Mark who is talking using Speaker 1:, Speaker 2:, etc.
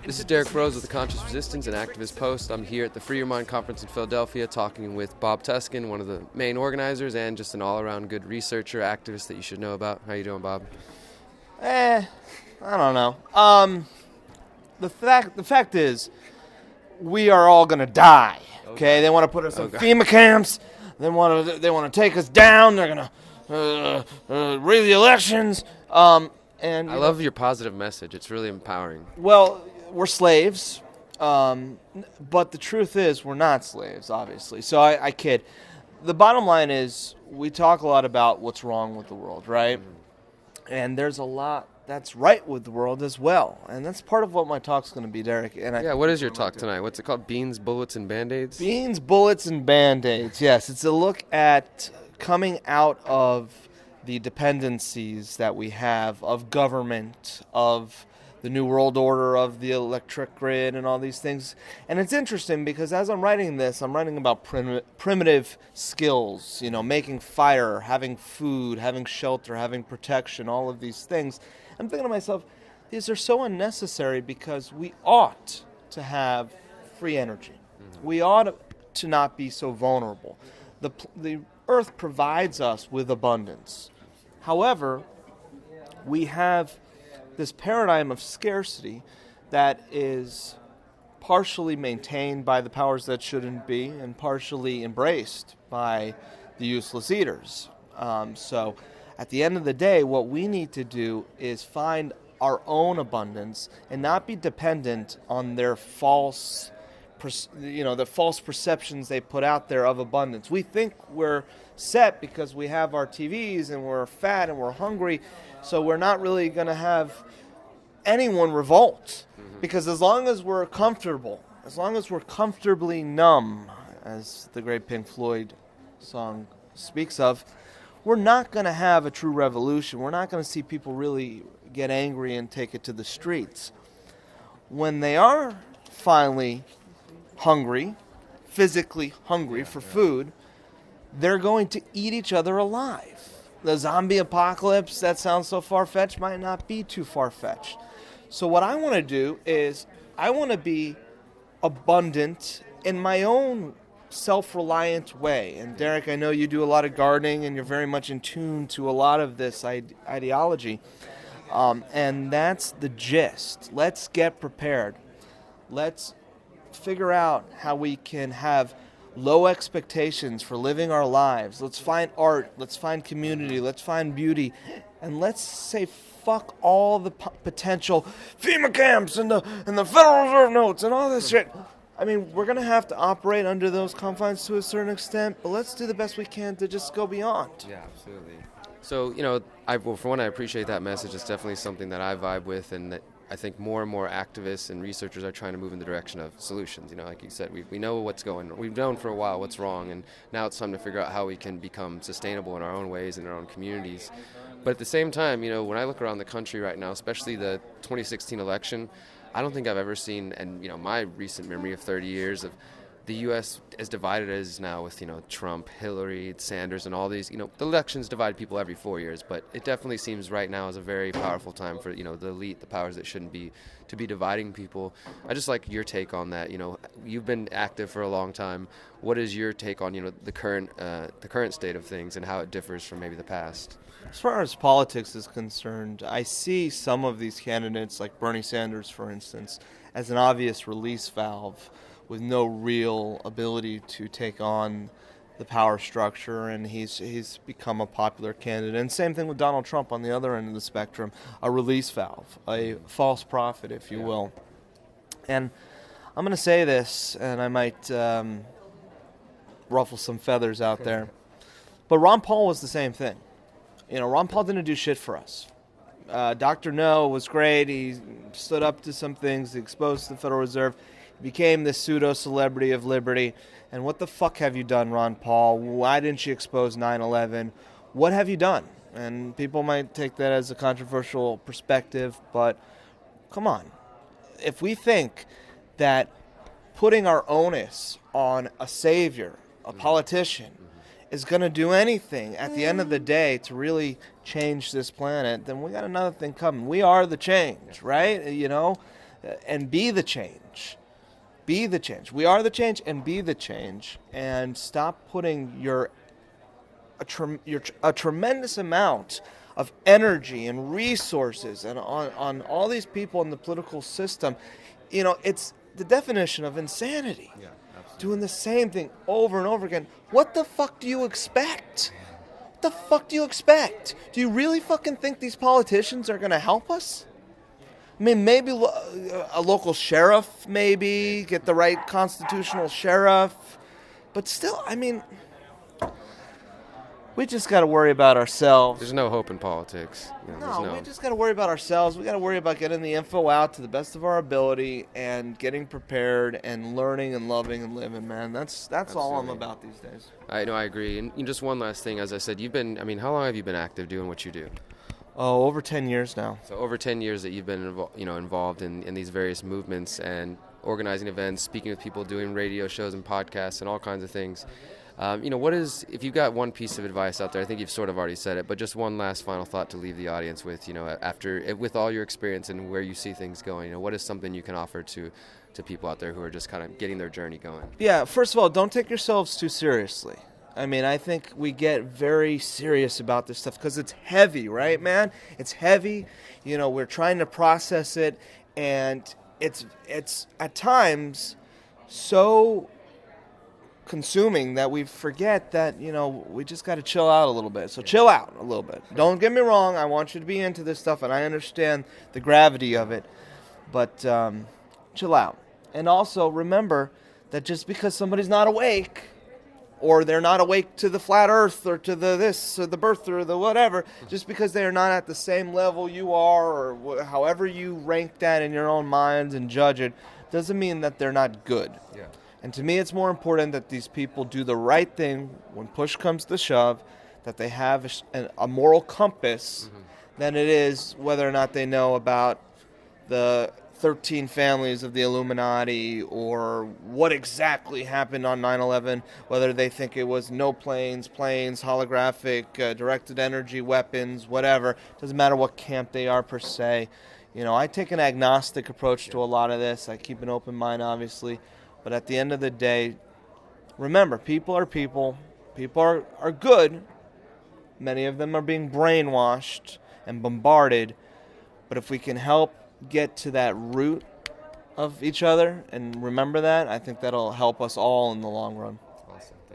Speaker 1: This is Derrick Broze with the Conscious Resistance and Activist Post. I'm here at the Free Your Mind Conference in Philadelphia talking with Bob Tuskin, one of the main organizers and just an all-around good researcher, activist that you should know about. How you doing, Bob?
Speaker 2: I don't know. The fact is, we are all gonna die. Okay? They want to put us in FEMA camps. They want to take us down. They're gonna rig the elections. And
Speaker 1: I love your positive message. It's really empowering.
Speaker 2: Well, we're slaves, but the truth is we're not slaves, obviously. So I kid. The bottom line is we talk a lot about what's wrong with the world, right? Mm-hmm. And there's a lot that's right with the world as well. And that's part of what my talk's going to be, Derrick. And
Speaker 1: what is your talk tonight? What's it called? Beans, Bullets, and Band-Aids?
Speaker 2: Beans, Bullets, and Band-Aids, yes. It's a look at coming out of the dependencies that we have of government, of the New World Order, of the electric grid, and all these things. And it's interesting because as I'm writing this, I'm writing about primitive skills, making fire, having food, having shelter, having protection, all of these things. I'm thinking to myself, these are so unnecessary because we ought to have free energy. Mm-hmm. We ought to not be so vulnerable. The earth provides us with abundance. However, we have this paradigm of scarcity that is partially maintained by the powers that shouldn't be and partially embraced by the useless eaters. So at the end of the day, what we need to do is find our own abundance and not be dependent on their false the false perceptions they put out there of abundance. We think we're set because we have our TVs and we're fat and we're hungry, so we're not really going to have anyone revolt. Mm-hmm. Because as long as we're comfortable, as long as we're comfortably numb, as the great Pink Floyd song speaks of, we're not going to have a true revolution. We're not going to see people really get angry and take it to the streets. When they are finally hungry, physically hungry for food, they're going to eat each other alive. The zombie apocalypse, that sounds so far-fetched, might not be too far-fetched. So what I want to do is I want to be abundant in my own self-reliant way. And Derrick, I know you do a lot of gardening and you're very much in tune to a lot of this ideology. And that's the gist. Let's get prepared. Let's figure out how we can have low expectations for living our lives. Let's find art, let's find community, let's find beauty, and let's say fuck all the potential FEMA camps and the Federal Reserve notes and all this shit. I mean, we're going to have to operate under those confines to a certain extent, but let's do the best we can to just go beyond.
Speaker 1: Yeah, absolutely. So, for one, I appreciate that message. It's definitely something that I vibe with, and that I think more and more activists and researchers are trying to move in the direction of solutions. Like you said, we know what's going on. We've known for a while what's wrong, and now it's time to figure out how we can become sustainable in our own ways, in our own communities. But at the same time, when I look around the country right now, especially the 2016 election, I don't think I've ever seen, and my recent memory of 30 years of the U.S. as divided as now with, Trump, Hillary, Sanders, and all these, the elections divide people every 4 years, but it definitely seems right now is a very powerful time for, the elite, the powers that shouldn't be, to be dividing people. I just like your take on that. You've been active for a long time. What is your take on, the current state of things and how it differs from maybe the past?
Speaker 2: As far as politics is concerned, I see some of these candidates, like Bernie Sanders, for instance, as an obvious release valve with no real ability to take on the power structure, and he's become a popular candidate. And same thing with Donald Trump on the other end of the spectrum, a release valve, a false prophet, if you will. And I'm going to say this, and I might ruffle some feathers out there, but Ron Paul was the same thing. Ron Paul didn't do shit for us. Dr. No was great. He stood up to some things, he exposed the Federal Reserve, became this pseudo-celebrity of liberty. And what the fuck have you done, Ron Paul? Why didn't you expose 9/11? What have you done? And people might take that as a controversial perspective, but come on. If we think that putting our onus on a savior, a politician, is going to do anything at the end of the day to really change this planet, then we got another thing coming. We are the change, right? and be the change. Be the change. We are the change, and be the change. And stop putting a tremendous amount of energy and resources and on all these people in the political system. It's the definition of insanity.
Speaker 1: Yeah, absolutely.
Speaker 2: Doing the same thing over and over again. What the fuck do you expect? What the fuck do you expect? Do you really fucking think these politicians are going to help us? I mean, maybe a local sheriff, maybe, get the right constitutional sheriff. But still, I mean, we just got to worry about ourselves.
Speaker 1: There's no hope in politics.
Speaker 2: We just got to worry about ourselves. We got to worry about getting the info out to the best of our ability and getting prepared and learning and loving and living, man. That's all I'm about these days.
Speaker 1: I agree. And just one last thing, as I said, how long have you been active doing what you do?
Speaker 2: Oh, over 10 years now.
Speaker 1: So over 10 years that you've been involved in these various movements and organizing events, speaking with people, doing radio shows and podcasts and all kinds of things. If you've got one piece of advice out there, I think you've sort of already said it, but just one last final thought to leave the audience with, with all your experience and where you see things going, what is something you can offer to people out there who are just kind of getting their journey going?
Speaker 2: Yeah, first of all, don't take yourselves too seriously. I mean, I think we get very serious about this stuff because it's heavy, right, man? It's heavy. We're trying to process it, and it's at times so consuming that we forget that, we just got to chill out a little bit. So chill out a little bit. Don't get me wrong. I want you to be into this stuff, and I understand the gravity of it, but chill out. And also remember that just because somebody's not awake, or they're not awake to the flat earth or to the this or the birth or the whatever, just because they are not at the same level you are, or however you rank that in your own minds and judge it, doesn't mean that they're not good.
Speaker 1: Yeah.
Speaker 2: And to me, it's more important that these people do the right thing when push comes to shove, that they have a moral compass, than it is whether or not they know about the 13 families of the Illuminati or what exactly happened on 9/11, whether they think it was no planes, holographic, directed energy weapons, whatever. Doesn't matter what camp they are per se. I take an agnostic approach to a lot of this. I keep an open mind, obviously. But at the end of the day, remember, people are people. People are good. Many of them are being brainwashed and bombarded. But if we can help get to that root of each other and remember that, I think that'll help us all in the long run.